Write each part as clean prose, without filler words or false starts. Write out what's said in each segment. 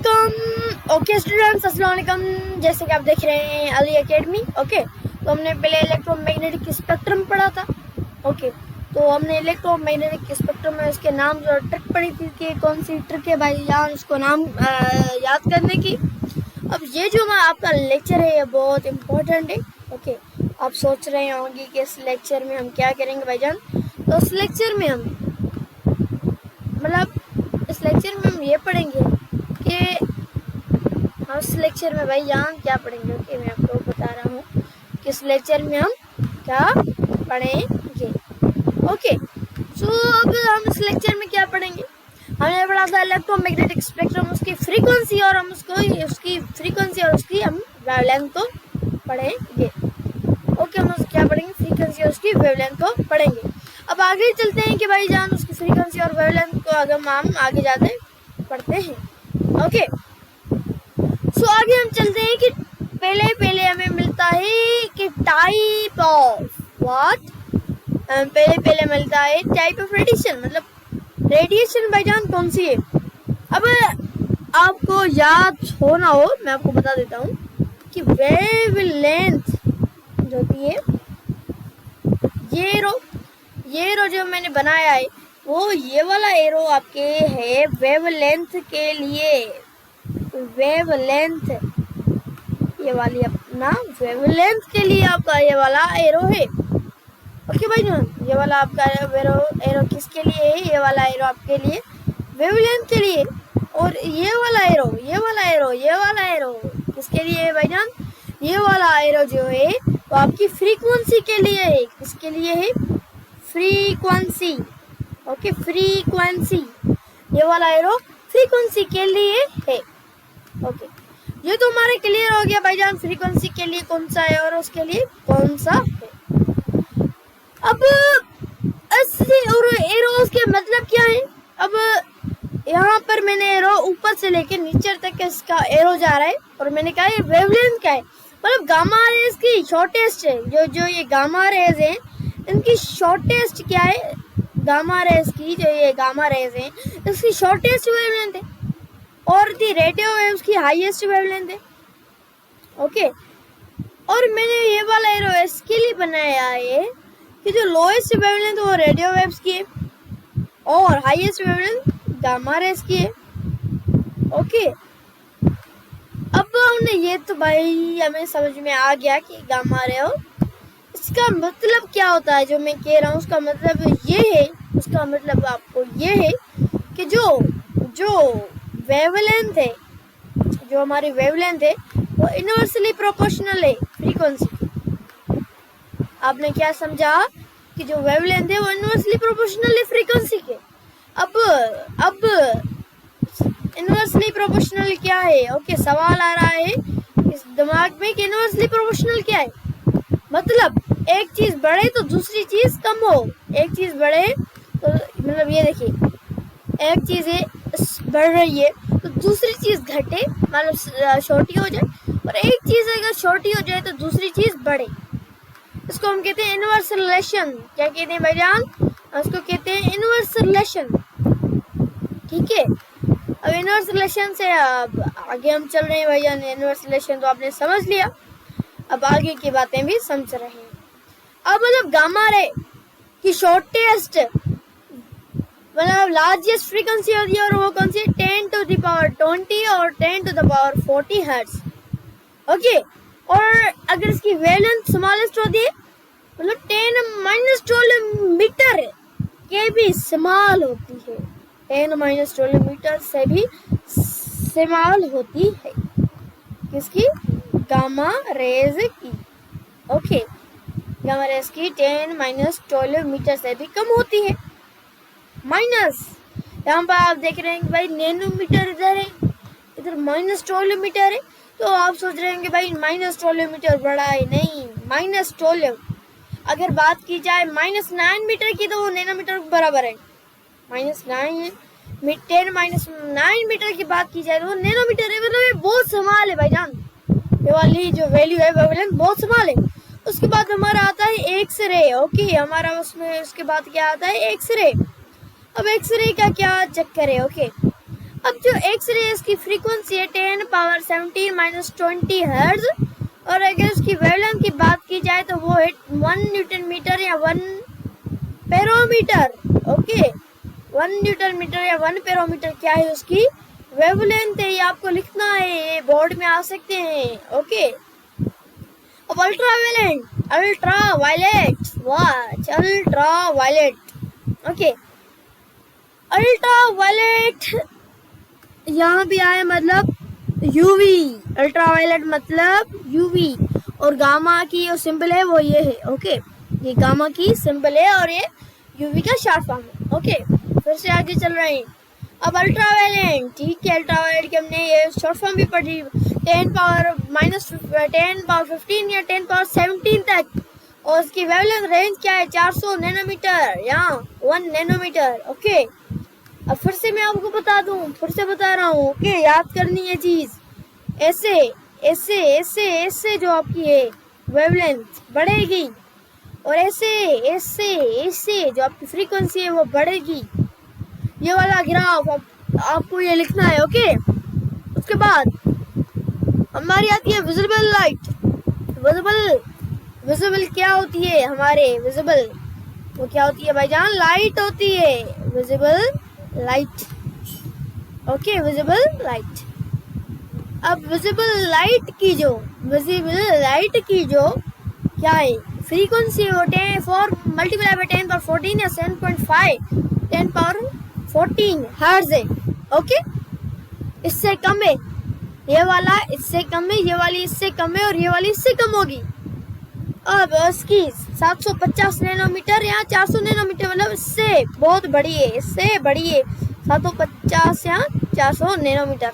अस्सलामुअलैकुम। Okay students, अस्सलामुअलैकुम। जैसे कि आप देख रहे हैं अली एकेडमी। ओके, तो हमने पहले इलेक्ट्रोमैग्नेटिक स्पेक्ट्रम पढ़ा था। ओके, तो हमने इलेक्ट्रोमैग्नेटिक स्पेक्ट्रम में उसके नाम जो ट्रिक पढ़ी थी कि कौन सी ट्रिक है भाई यार उसको नाम याद करने की। अब ये जो आपका लेक्चर है ये बहुत इम्पोर्टेंट है। ओके, आप सोच रहे होंगे कि इस लेक्चर में हम क्या करेंगे भाईजान। तो इस लेक्चर में हम ये पढ़ेंगे कि हम इस लेक्चर में भाई जान क्या पढ़ेंगे। ओके, मैं आपको बता रहा हूँ कि इस लेक्चर में हम क्या पढ़ेंगे। ओके, सो अब हम इस लेक्चर में क्या पढ़ेंगे। हमने पढ़ा था इलेक्ट्रोमैग्नेटिक स्पेक्ट्रम, उसकी फ्रीक्वेंसी और हम उसकी फ्रीक्वेंसी और उसकी हम वेवलेंथ को पढ़ेंगे। ओके, हम क्या पढ़ेंगे, फ्रीक्वेंसी और उसकी वेवलेंथ को पढ़ेंगे। अब आगे चलते हैं कि भाई जान उसकी फ्रीक्वेंसी और वेवलेंथ को अगर हम आगे जाते पढ़ते हैं। ओके, सो आगे हम चलते हैं कि पहले हमें मिलता है कि टाइप ऑफ व्हाट। पहले मिलता है टाइप ऑफ रेडिएशन, मतलब रेडिएशन भाईजान कौन सी है। अब आपको याद हो ना हो मैं आपको बता देता हूँ कि वेवलेंथ जो होती है ये एरो जो मैंने बनाया है वो ये वाला एरो आपके है वेवलेंथ के लिए। वेवलेंथ ये वाली अपना वेवलेंथ के लिए आपका ये वाला एरो है। ओके भाई जान, ये वाला आपका एरो किसके लिए है, ये वाला एरो आपके लिए वेवलेंथ के लिए। और ये वाला एरो किसके लिए है भाई जान, ये वाला एरो जो है वो आपकी फ्रीक्वेंसी के लिए है। किसके लिए है, फ्रीक्वेंसी। ओके, फ्रीक्वेंसी, ये वाला एरो फ्रीक्वेंसी के लिए है। ओके, ये तो हमारे क्लियर हो गया भाईजान फ्रीक्वेंसी के लिए कौन सा है और उसके लिए कौन सा है। अब एरोस के मतलब क्या है। अब यहाँ पर मैंने एरो ऊपर से लेके नीचे तक इसका एरो जा रहा है और मैंने कहा ये वेवलेंथ का है, मतलब गामा रेज की शॉर्टेस्ट है। जो ये गामा रेज है इनकी शॉर्टेस्ट क्या है, गामा रेज की जो ये गामा रेज है इसकी शॉर्टेस्ट वेवलेंथ है और दी रेडियो वेव्स की हाईएस्ट वेवलेंथ है। ओके, और मैंने ये वाला एरो इसके लिए बनाया है कि जो लोएस्ट वेवलेंथ वो रेडियो वेव्स की है और हाईएस्ट वेवलेंथ गामा रेज की है। ओके, अब हमने ये तो भाई हमें समझ में आ गया कि गामा रे इसका मतलब क्या होता है। जो मैं कह रहा हूँ उसका मतलब ये है, उसका मतलब आपको ये है कि जो वेवलेंथ है, जो हमारी वेवलेंथ है वो इनवर्सली प्रोपोर्शनल है फ्रीक्वेंसी की। आपने क्या समझा कि जो वेवलेंथ है वो इनवर्सली प्रोपोर्शनल है फ्रीक्वेंसी के। अब इनवर्सली प्रोपोर्शनल क्या है। ओके, सवाल आ रहा है इस दिमाग में कि इनवर्सली प्रोपोर्शनल क्या है। मतलब एक चीज बढ़े तो दूसरी चीज कम हो, एक चीज बढ़े तो मतलब ये देखिए एक चीज है बढ़ रही है तो दूसरी चीज घटे, मतलब छोटी हो जाए, और एक चीज अगर छोटी हो जाए तो दूसरी चीज बढ़े। इसको हम कहते हैं इनवर्स रिलेशन। क्या कहते हैं भाईजान, उसको कहते हैं इनवर्स रिलेशन। ठीक है, अब इनवर्स रिलेशन से अब आगे हम चल रहे हैं भाईजान। इनवर्स रिलेशन तो आपने समझ लिया, अब आगे की बातें भी समझ रहे हैं। अब मतलब गामा रे की शॉर्टेस्ट मतलब लार्जेस्ट फ्रीक्वेंसी होती है और वो कौन सी, 10 to the power 20 और 10 to the power 40 hertz. Okay, और अगर इसकी वेवलेंथ स्मॉलेस्ट होती है मतलब 10 - 12 मीटर के भी स्मॉल होती है, 10 - 12 मीटर से भी स्मॉल होती है किसकी, गामा रेज की। ओके, गामा रेज की 10 - 12 मीटर से भी कम होती है। माइनस यहाँ पर आप देख रहे हैं कि भाई नैनोमीटर इधर है, इधर -12 मीटर है। तो आप सोच रहे हैं कि भाई -12 मीटर बड़ा है, नहीं, -12 अगर बात की जाए -9 मीटर की तो वो नैनोमीटर के बराबर है। -9 10 - 9 मीटर की बात की जाए तो वो नैनोमीटर है, मतलब ये बहुत स्मॉल है भाईजान। ये वाली जो वैल्यू है वेवलेंथ बहुत स्मॉल है। उसके बाद हमारा आता है एक्सरे। ओके, हमारा उसमें उसके बाद क्या आता है, एक्सरे। अब एक्सरे का क्या चक्कर है। ओके, अब जो एक्स रेज की फ्रीक्वेंसी है 10 पावर 17 माइनस 20 हर्ट्ज, और अगर उसकी वेवलेंथ की बात की जाए तो वो है 1 न्यूटन मीटर या 1 पेरोमीटर। ओके, 1 न्यूटन मीटर या 1 पेरोमीटर क्या है उसकी वेवलेंथ है, ये आपको लिखना है, ये बोर्ड में आ सकते हैं। ओके, अब ultra violet watch, ultra violet. Okay, ultra violet यहाँ भी आए मतलब यूवी, अल्ट्रा वायलेट मतलब यूवी, और गामा की जो सिंबल है वो ये है। ओके, ये गामा की सिंबल है और ये यूवी का शॉर्ट फॉर्म है। ओके, फिर से आगे चल रहे हैं। अब अल्ट्रा वायलेट, ठीक है, अल्ट्रा वायलेट की हमने ये शॉर्ट फॉर्म भी पढ़ी, 10 पावर 15 या 10 पावर 17 तक, और उसकी वेवलेंथ रेंज क्या है 400 नैनोमीटर या 1 नैनोमीटर। ओके, अब फिर से मैं आपको बता दूं, फिर से बता रहा हूँ। ओके, याद करनी है चीज, ऐसे ऐसे ऐसे ऐसे जो आपकी है वेवलेंथ बढ़ेगी, और ऐसे ऐसे ऐसे जो आपकी फ्रीक्वेंसी है वो बढ़ेगी। ये वाला ग्राफ आपको ये लिखना है। ओके, उसके बाद हमारी आती है विजिबल लाइट। विजिबल क्या होती है हमारे, विजिबल वो क्या होती है भाईजान, लाइट होती है, visible light. Okay, visible light. अब विजिबल लाइट की जो क्या है फ्रीक्वेंसी, वो 4 मल्टीप्लाई बाय 10 पावर 14 या 7.5 10 पावर 14 हर्ट्ज है। ओके, इससे कम है, ये वाला इससे कम है, ये वाली इससे कम है, और ये वाली इससे कम होगी। अब इसकी 750 नैनोमीटर या 400 नैनोमीटर, मतलब इससे बहुत बड़ी है, इससे बड़ी है 750 या 400 नैनोमीटर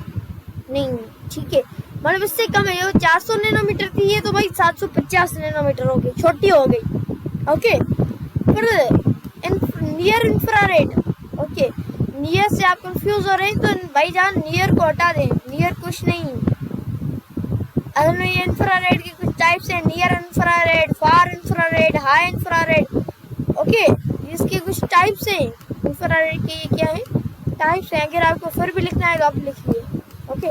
नहीं, ठीक है, मतलब इससे कम है। ये 400 नैनोमीटर की है तो भाई 750 नैनोमीटर हो गई, छोटी हो गई। ओके, फिर नियर इंफ्रारेड। ओके, नियर से आप कंफ्यूज हो रहे हैं तो भाईजान नियर को हटा दें, नियर कुछ नहीं। अगर ये इंफ्रारेड की कुछ टाइप्स है, नियर इंफ्रारेड, फार इंफ्रारेड, हाई इंफ्रारेड। ओके, इसके कुछ टाइप्स हैं इंफ्रारेड के, ये क्या है टाइप्स हैं। अगर आपको फिर भी लिखना है तो आप लिखिए। ओके,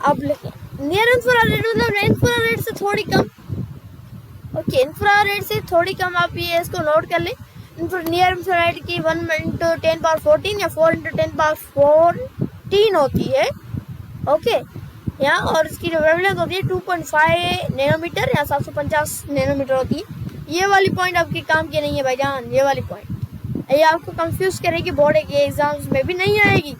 आप लिखिए नियर इंफ्रारेड मतलब इंफ्रारेड से थोड़ी कम। ओके, इंफ्रारेड से थोड़ी कम, आप ये इसको नोट कर लें। नियर इंफ्रारेड की 1 × 10 पावर 14 या 4 × 10 पावर 14 होती है। ओके, यहाँ, और इसकी जो वेवलेंथ होती है 2.5 नैनोमीटर या 750 नैनोमीटर होती है। ये वाली पॉइंट आपके काम की नहीं है भाईजान, ये वाली पॉइंट ये आपको कंफ्यूज करेगी, बोर्ड के एग्जाम्स में भी नहीं आएगी।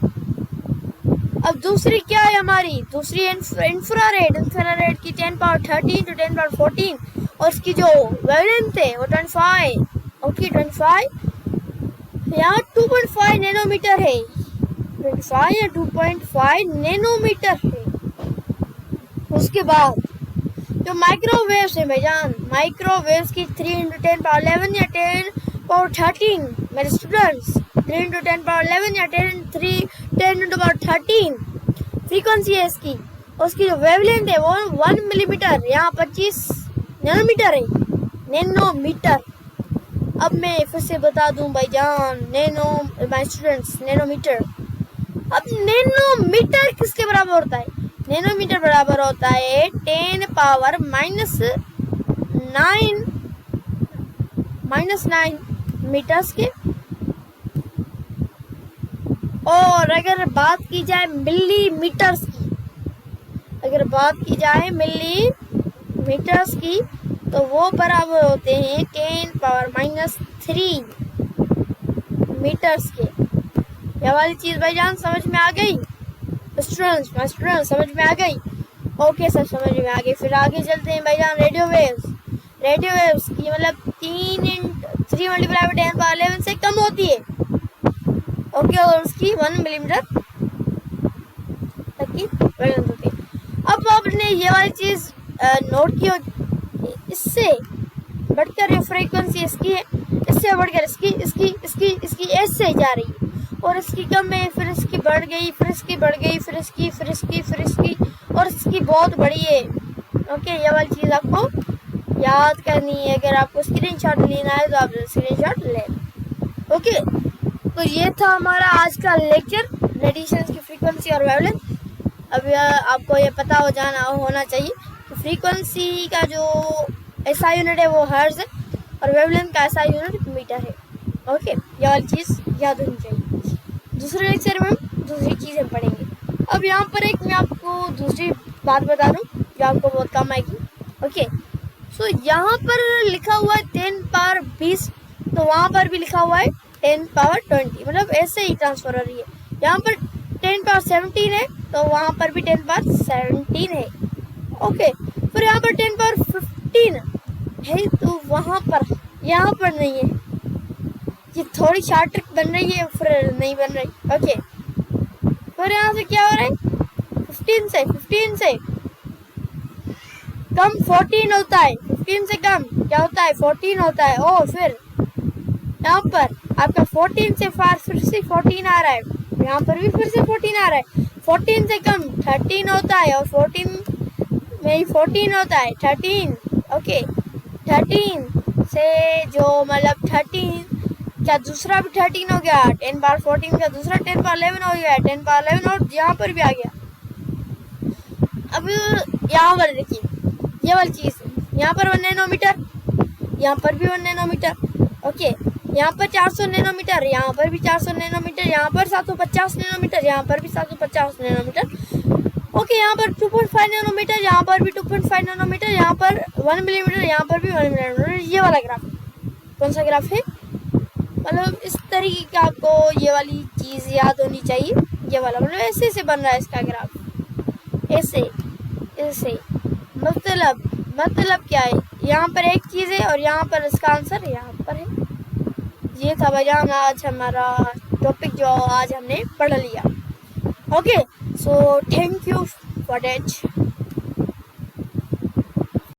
अब दूसरी क्या है हमारी, दूसरी इंफ्रारेड की 10 पावर 13 to 10 पावर 14, और इसकी जो वेवलेंथ है वो 25। ओके, 25 या 2.5 नैनोमीटर है, 25 या 2.5 नैनोमीटर है। उसके बाद जो माइक्रोवेव्स है भाईजान, माइक्रोवेव्स की 3 × 10 पावर 11 या 10 पावर 13, मेरे स्टूडेंट्स 3 × 10 पावर 11 या 10 × पावर 13 फ्रीक्वेंसी है इसकी, और उसकी जो वेवलेंथ है वो 1 मिलीमीटर या 25 नैनोमीटर है, नैनोमीटर। अब मैं फिर से बता दूं भाईजान, माय स्टूडेंट्स, नैनोमीटर। अब नैनोमीटर किसके बराबर होता है, नैनोमीटर बराबर होता है 10 पावर -9 मीटर्स के। और अगर बात की जाए मिलीमीटर्स की, अगर बात की जाए मिलीमीटर्स की, तो वो बराबर होते हैं 10 पावर -3 मीटर्स के। यह वाली चीज भाईजान समझ में आ गई स्टूडेंट्स, समझ में आ गई। ओके सर, समझ में आ गई। फिर आगे चलते हैं भाईजान, रेडियो वेव्स की मतलब 3 × 3 मल्टीप्लाई बाय 10 पावर 11 से कम होती है। ओके, और उसकी 1 मिलीमीटर तक की वेवलेंथ होती है। अब आपने ये वाली चीज नोट की होगी, इससे बढ़कर ये फ्रीक्वेंसी इसकी है, इससे बढ़कर इसकी ऐसे जा रही है, और इसकी कम है, फिर इसकी बढ़ गई, फिर इसकी बढ़ गई, फिर इसकी, और इसकी बहुत बड़ी है। ओके, ये वाली चीज़ आपको याद करनी है। अगर आपको स्क्रीनशॉट लेना है तो आप स्क्रीनशॉट ले। ओके, तो ये था हमारा आज का लेक्चर, रेडिएशन की फ्रीक्वेंसी और वेवलेंथ। अब आपको ये पता होना चाहिए कि फ्रीक्वेंसी का जो ऐसा यूनिट है वो हर्ट्ज है और वेवलेंथ का ऐसा यूनिट मीटर है। ओके, ये वाली चीज़ याद होनी चाहिए। दूसरे लेक्चर में हम दूसरी चीज़ें पढ़ेंगे। अब यहाँ पर एक मैं आपको दूसरी बात बता दूँ जो आपको बहुत काम आएगी। ओके, सो यहाँ पर लिखा हुआ है 10 पावर 20, तो वहाँ पर भी लिखा हुआ है 10 पावर 20, मतलब ऐसे ही ट्रांसफर हो रही है। यहाँ पर 10 पावर 17 है तो वहाँ पर भी 10 पावर 17 है। ओके, फिर यहाँ पर 10 पावर 15 है तो वहाँ पर यहाँ पर नहीं है। ये थोड़ी शार्ट ट्रिक बन रही है, फिर नहीं बन रही। ओके, फिर यहाँ से क्या हो रहा है, 15 से कम 14 होता है। 15 से कम क्या होता है, 14 होता है। ओ, फिर यहाँ पर आपका 14 से फिर से 14 आ रहा है, यहाँ पर भी फिर से 14 आ रहा है। 14 से कम 13 होता है और 14 में 14 होता है 13। ओके, 13 से जो मतलब 13 क्या दूसरा भी 13 हो गया, 10 पावर 14 का दूसरा 10 पावर 11 हो गया, 10 पावर 11 और यहाँ पर भी आ गया। अब यहाँ पर देखिए ये वाली चीज़, यहाँ पर 1 नैनोमीटर, यहाँ पर भी 1 नैनोमीटर। ओके, यहाँ पर 400 नैनोमीटर, यहाँ पर भी 400 नैनोमीटर, यहाँ पर 750 नैनोमीटर, यहाँ पर भी 750 नैनोमीटर। ओके, यहाँ पर 2.5 नैनोमीटर, यहाँ पर भी 2.5 नैनोमीटर, यहाँ पर 1 मिलीमीटर, यहाँ पर भी 1 मिलीमीटर। ये वाला ग्राफ कौन सा ग्राफ है, मतलब इस तरीके का आपको ये वाली चीज़ याद होनी चाहिए। ये वाला मतलब ऐसे से बन रहा है इसका ग्राफ, ऐसे ऐसे। मतलब क्या है, यहाँ पर एक चीज़ है और यहाँ पर इसका आंसर यहाँ पर है। ये था भाईजान आज हमारा टॉपिक जो आज हमने पढ़ लिया। Okay, so thank you for that.